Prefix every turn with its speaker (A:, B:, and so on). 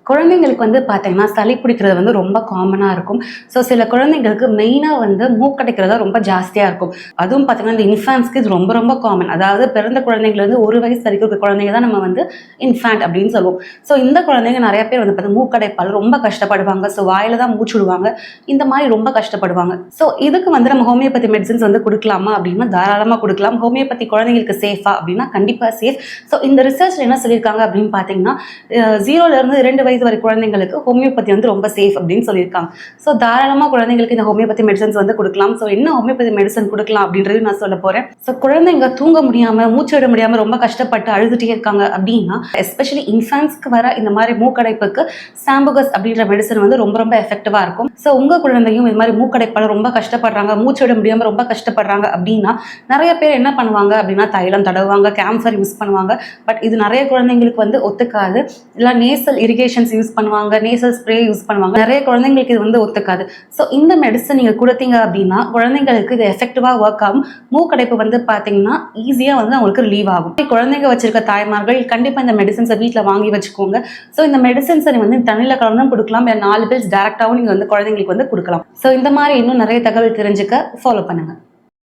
A: குழந்தைங்களுக்கு வந்து பார்த்தீங்கன்னா சளி பிடிக்கிறது வந்து ரொம்ப காமனாக இருக்கும். ஸோ சில குழந்தைங்களுக்கு மெயினாக வந்து மூக்கடைக்கிறது ரொம்ப ஜாஸ்தியாக இருக்கும். அதுவும் பார்த்தீங்கன்னா இந்த இன்ஃபான்ஸ்க்கு இது ரொம்ப ரொம்ப காமன். அதாவது பிறந்த குழந்தைங்கலேருந்து 1 வயசு வரைக்கும் இருக்க குழந்தைங்க தான் நம்ம வந்து இன்ஃபான்ட் அப்படின்னு சொல்லுவோம். ஸோ இந்த குழந்தைங்க நிறைய பேர் வந்து பார்த்தீங்கன்னா மூக்கடைப்பால் ரொம்ப கஷ்டப்படுவாங்க. ஸோ வாயில தான் மூச்சு விடுவாங்க. இந்த மாதிரி ரொம்ப கஷ்டப்படுவாங்க. ஸோ இதுக்கு வந்து நம்ம ஹோமியோபதி மெடிசன்ஸ் வந்து கொடுக்கலாமா அப்படின்னா தாராளமாக கொடுக்கலாம். ஹோமியோபதி குழந்தைங்களுக்கு சேஃபா அப்படின்னா கண்டிப்பாக சேஃப். ஸோ இந்த ரிசர்ச்ல என்ன சொல்லியிருக்காங்க அப்படின்னு பார்த்தீங்கன்னா 0லேருந்து 2 வயது வரை குழந்தைங்களுக்கு ஹோமியோபதி வந்து ரொம்ப சேஃப் அப்படின்னு சொல்லியிருக்காங்க. ஸோ தாராளமாக குழந்தைங்களுக்கு இந்த ஹோமியோபதி மெடிசன்ஸ் வந்து கொடுக்கலாம். ஸோ என்ன ஹோமியோபதி மெடிசன் கொடுக்கலாம் அப்படின்றது நான் சொல்ல போறேன். ஸோ குழந்தைங்க தூங்க முடியாம மூச்சு விட முடியாம ரொம்ப கஷ்டப்பட்டு அழுதுட்டே இருக்காங்க அப்படின்னா எஸ்பெஷலி இன்ஃபான்ஸ்க்கு வர இந்த மாதிரி மூக்கடைப்புக்கு சாம்புகஸ் அப்படின்ற மெடிசன் வந்து ரொம்ப ரொம்ப எஃபெக்டிவா இருக்கும். ஸோ உங்க குழந்தையும் இது மாதிரி மூக்கடைப்பால ரொம்ப கஷ்டப்படுறாங்க, மூச்சு விட முடியாம ரொம்ப கஷ்டப்படுறாங்க அப்படின்னா நிறைய பேர் என்ன பண்ணுவாங்க அப்படின்னா தைலம் தடவுவாங்க, கேம்ஃபர் யூஸ் பண்ணுவாங்க. பட் இது நிறைய குழந்தைங்களுக்கு வந்து ஒத்துக்காது. இல்லை நேசல் இரிகேஷன்ஸ் யூஸ் பண்ணுவாங்க, நேசல் ஸ்ப்ரே யூஸ் பண்ணுவாங்க. நிறைய குழந்தைங்களுக்கு இது வந்து ஒத்துக்காது. ஸோ இந்த மெடிசன் நீங்கள் கொடுத்தீங்க அப்படின்னா குழந்தைங்களுக்கு இது எஃபெக்டிவாக ஒர்க் ஆகும். மூக்கடைப்பு வந்து பார்த்தீங்கன்னா ஈஸியாக வந்து அவங்களுக்கு ரிலீவ் ஆகும். குழந்தைங்க வச்சிருக்க தாய்மார்கள் கண்டிப்பாக இந்த மெடிசன்ஸை வீட்டில் வாங்கி வச்சுக்கோங்க. ஸோ இந்த மெடிசன்ஸை நீங்கள் வந்து தண்ணியில் கலந்தும் கொடுக்கலாம், இல்லை 4 பில்ஸ் டேரெக்டாகவும் நீங்கள் வந்து குழந்தைங்களுக்கு வந்து கொடுக்கலாம். ஸோ இந்த மாதிரி இன்னும் நிறைய தகவல் தெரிஞ்சுக்க ஃபாலோ பண்ணுங்கள்.